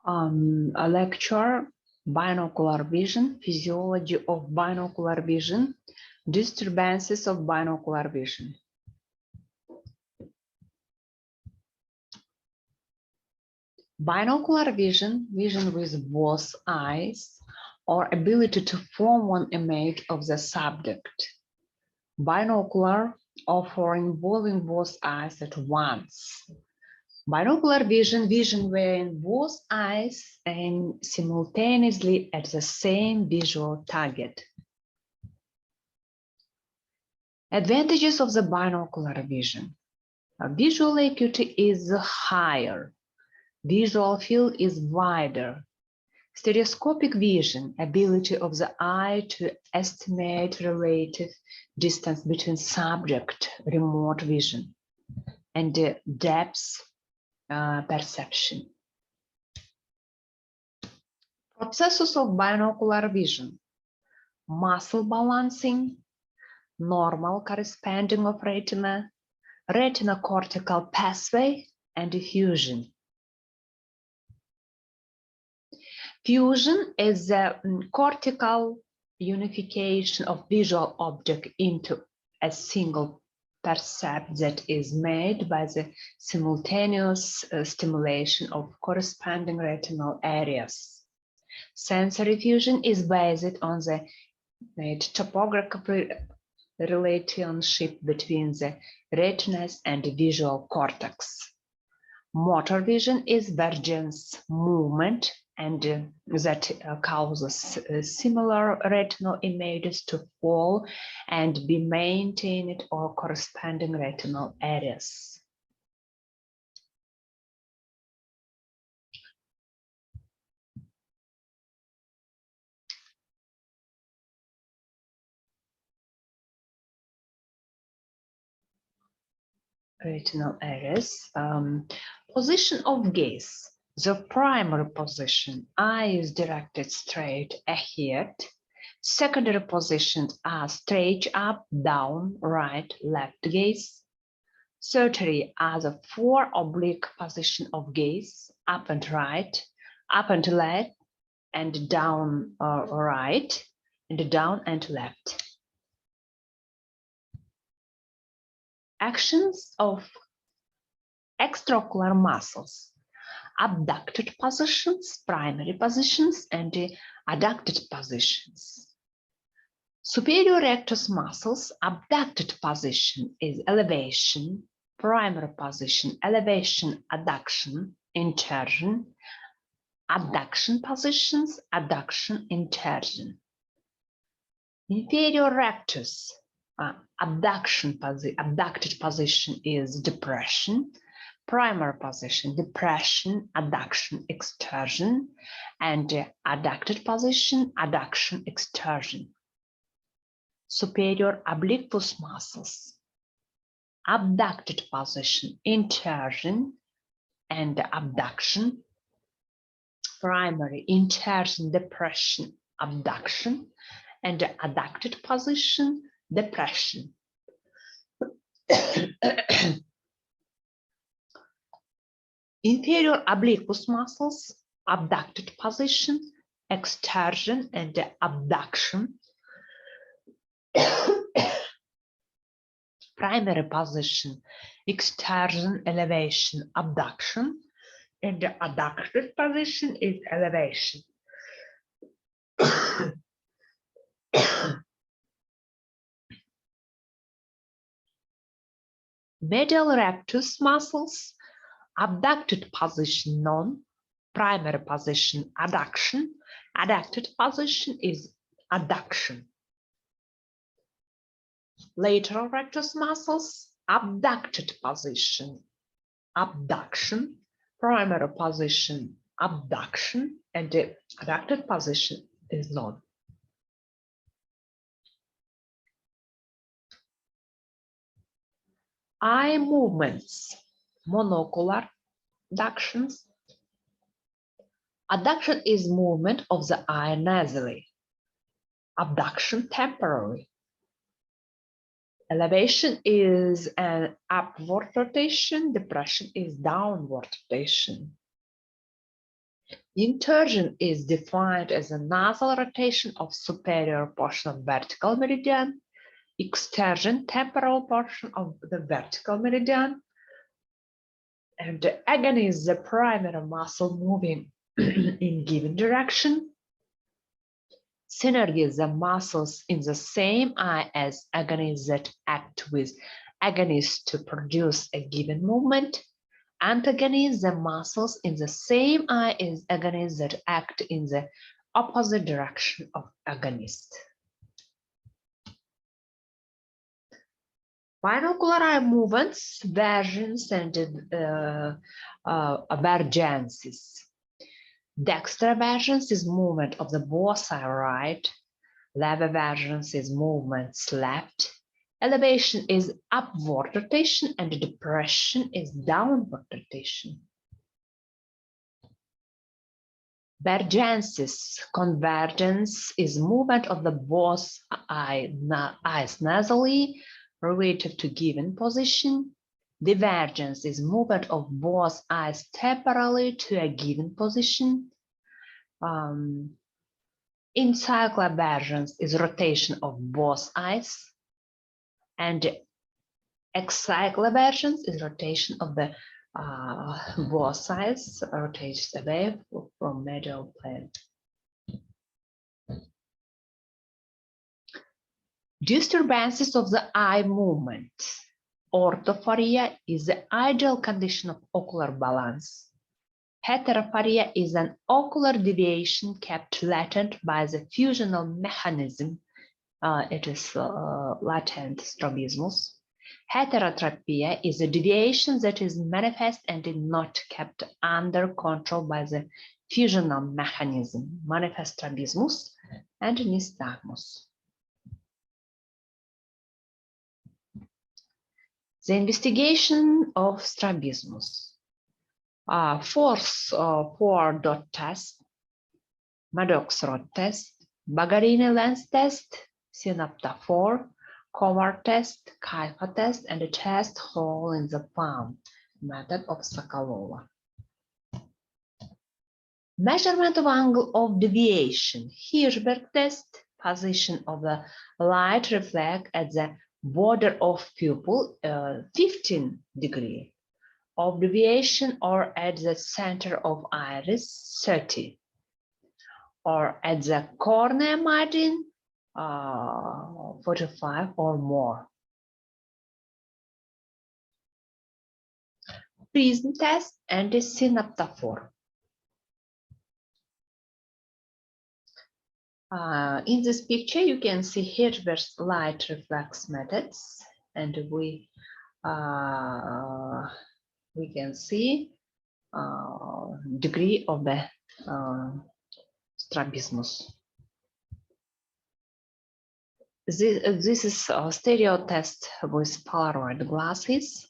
A lecture, Binocular Vision, Physiology of Binocular Vision, Disturbances of Binocular Vision. Binocular vision, vision with both eyes, or ability to form one image of the subject. Binocular, or involving both eyes at once. Binocular vision, vision wherein both eyes aim simultaneously at the same visual target. Advantages of the binocular vision. Visual acuity is higher. Visual field is wider. Stereoscopic vision, ability of the eye to estimate relative distance between subject, remote vision, and depth perception. Processes of binocular vision. Muscle balancing, normal corresponding of retina, retina cortical pathway, and diffusion. Fusion is the cortical unification of visual object into a single percept that is made by the simultaneous stimulation of corresponding retinal areas. Sensory fusion is based on the topographical relationship between the retinas and the visual cortex. Motor vision is Vergen's movement and that causes similar retinal images to fall and be maintained or corresponding retinal areas. Retinal areas. Position of gaze. The primary position, eye is directed straight ahead. Secondary positions are straight up, down, right, left gaze. Tertiary are the four oblique position of gaze, up and right, up and left, and down right, and down and left. Actions of extraocular muscles. Abducted positions, primary positions, and adducted positions. Superior rectus muscles, abducted position is elevation, primary position, elevation, adduction, insertion, abduction positions, adduction, insertion. Inferior rectus, abducted position is depression, primary position, depression, adduction, extrusion, and adducted position, adduction, extrusion. Superior obliquus muscles, abducted position, insertion, and abduction, primary, insertion, depression, abduction, and adducted position, depression. Inferior obliquus muscles, abducted position, extrusion, and abduction. Primary position, extrusion, elevation, abduction, and the adducted position is elevation. Medial rectus muscles, abducted position none, primary position adduction, adducted position is adduction. Lateral rectus muscles, abducted position, abduction, primary position, abduction, and the adducted position is none. Eye movements, monocular adductions. Adduction is movement of the eye nasally. Abduction temporary. Elevation is an upward rotation, depression is downward rotation. Inversion is defined as a nasal rotation of superior portion of vertical meridian, extension temporal portion of the vertical meridian, and the agony is the primary muscle moving in given direction. Synergy is the muscles in the same eye as agonists that act with agonists to produce a given movement. Antagonists the muscles in the same eye as agonists that act in the opposite direction of agonist. Binocular eye movements, versions, and divergences. Dextravergence is movement of the both eye right. Levavergence is movements left. Elevation is upward rotation and depression is downward rotation. Vergences, convergence is movement of the both eyes nasally relative to given position. Divergence is movement of both eyes temporally to a given position. Encyclovergence is rotation of both eyes. And excyclovergence is rotation of the both sides, rotates away from medial plane. Disturbances of the eye movement. Orthophoria is the ideal condition of ocular balance. Heterophoria is an ocular deviation kept latent by the fusional mechanism. It is latent strabismus. Heterotropia is a deviation that is manifest and is not kept under control by the fusional mechanism, manifest strabismus and nystagmus. The investigation of strabismus. Force 4 dot test, Maddox rod test, Bagarini lens test, Synapta 4, Kovar test, Kaifa test, and a test hole in the palm, method of Sokolova. Measurement of angle of deviation, Hirschberg test, position of the light reflect at the border of pupil, 15 degree of deviation, or at the center of iris, 30, or at the cornea margin, 45 or more. Prism test and the Synapta 4. In this picture, you can see Hirschberg's light reflex methods, and we can see degree of the strabismus. This is a stereo test with Polaroid glasses.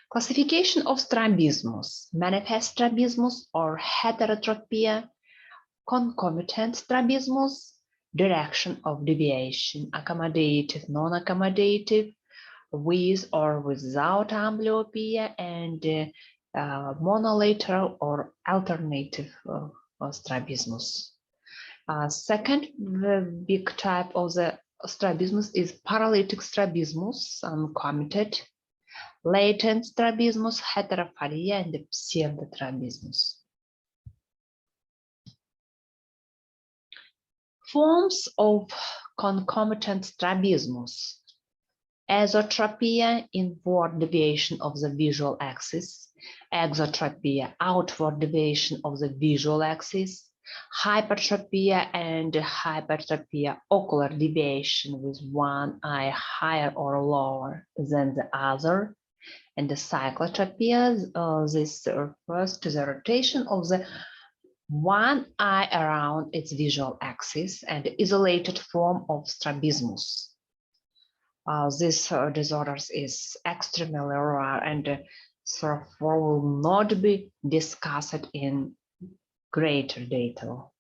Classification of strabismus: manifest strabismus or heterotropia, concomitant strabismus, direction of deviation, accommodative, non-accommodative, with or without amblyopia, and monolateral or alternative strabismus. Second big type of the strabismus is paralytic strabismus, uncommitted, latent strabismus, heterophoria, and pseudostrabismus. Forms of concomitant strabismus: esotropia, inward deviation of the visual axis; exotropia, outward deviation of the visual axis; hypertropia and hypertropia, ocular deviation with one eye higher or lower than the other; and the cyclotropia, this refers to the rotation of the one eye around its visual axis, and isolated form of strabismus. This disorder is extremely rare and therefore will not be discussed in greater detail.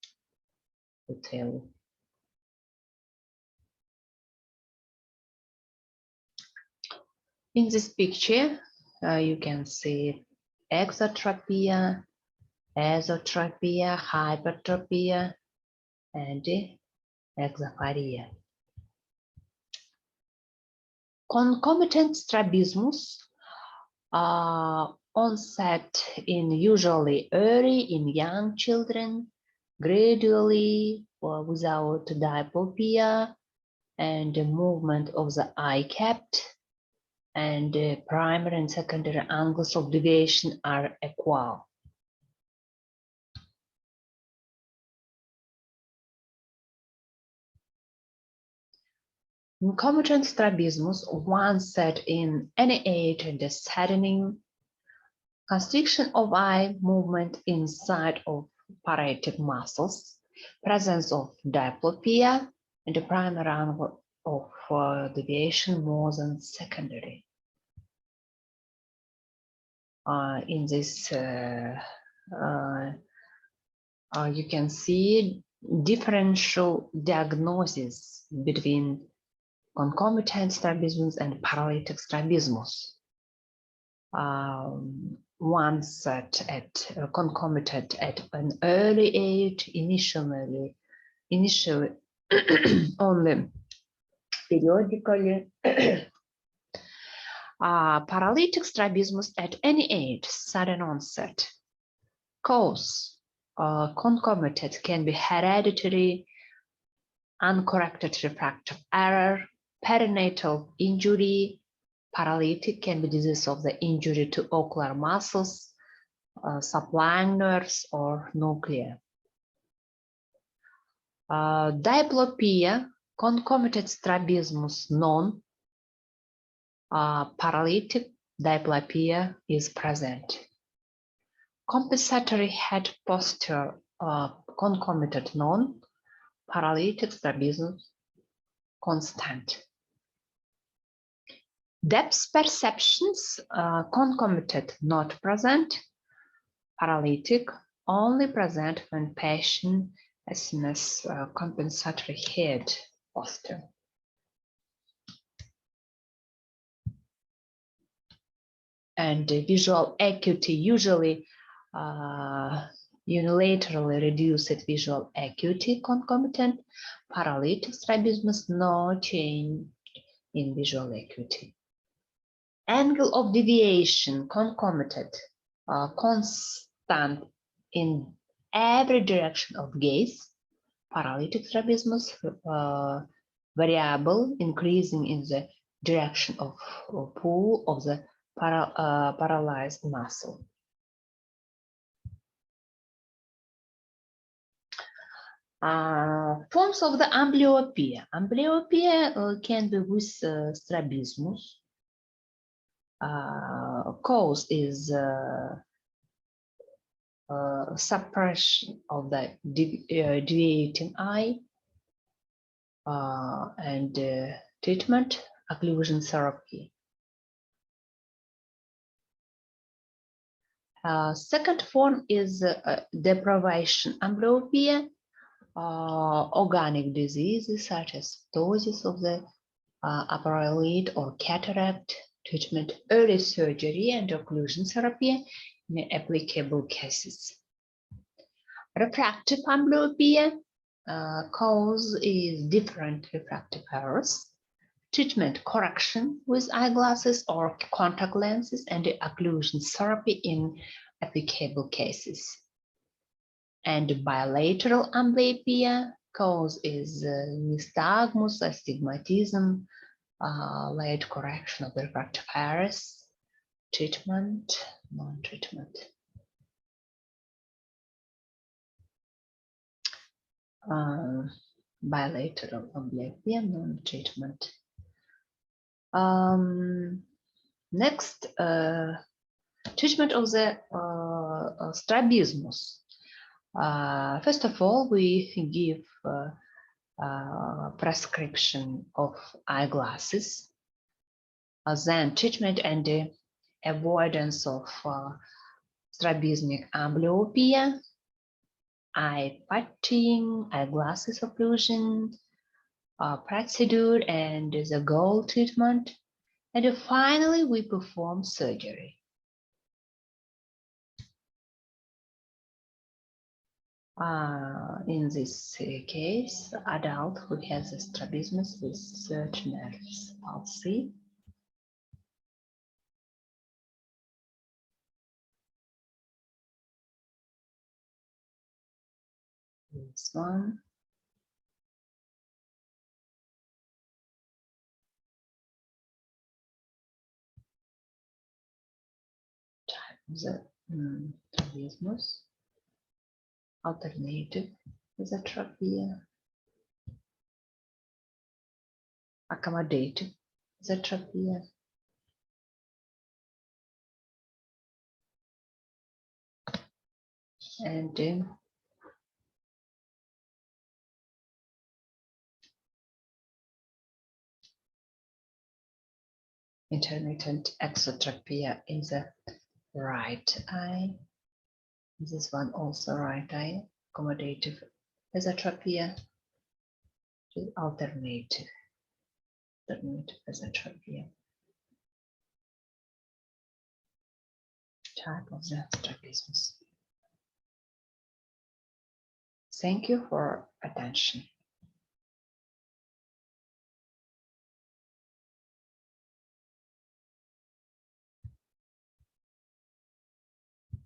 In this picture, you can see exotropia, esotropia, hypertropia, and exopharia. Concomitant strabismus onset in usually early in young children, gradually without diplopia, and the movement of the eye capped, and the primary and secondary angles of deviation are equal. Concomitant strabismus onset in any age and the saddening constriction of eye movement inside of parietic muscles, presence of diplopia, and the primary angle of deviation more than secondary. In this, you can see differential diagnosis between concomitant strabismus and paralytic strabismus. Onset at concomitant at an early age, initially only periodically. Paralytic strabismus at any age, sudden onset. Cause concomitant can be hereditary, uncorrected refractive error, perinatal injury. Paralytic can be disease of the injury to ocular muscles, supplying nerves, or nuclear. Diplopia, concomitant strabismus known. Paralytic diplopia is present. Compensatory head posture, concomitant known. Paralytic strabismus constant. Depth perceptions, concomitant not present. Paralytic only present when patient assumes compensatory head posture. And visual acuity, usually unilaterally reduced visual acuity concomitant. Paralytic strabismus, no change in visual acuity. Angle of deviation concomitant, constant in every direction of gaze. Paralytic strabismus, variable, increasing in the direction of pull of the paralyzed muscle. Forms of the amblyopia. Amblyopia can be with strabismus. Cause is suppression of the deviating eye, and treatment, occlusion therapy. Second form is deprivation amblyopia, organic diseases such as ptosis of the upper eyelid or cataract, treatment, early surgery and occlusion therapy in applicable cases. Refractive amblyopia, cause is different refractive errors. Treatment, correction with eyeglasses or contact lenses, and occlusion therapy in applicable cases. And bilateral amblyopia, cause is nystagmus, astigmatism, late correction of the refractive errors, treatment, non-treatment. Bilateral amblyopia, non-treatment. Next, treatment of the strabismus. First of all, we give prescription of eyeglasses, then treatment and the avoidance of strabismic amblyopia, eye patching, eyeglasses occlusion, procedure, and the gold treatment. And finally, we perform surgery. In this case, adult who has a strabismus with third nerves palsy. This one. Type of the strabismus. Alternative mesotrachia. Accommodative mesotrachia. And intermittent exotropia in the right eye. This one also right eye. Accommodative mesotrachia. Alternative mesotrachia. Type of the strabismus. Thank you for attention.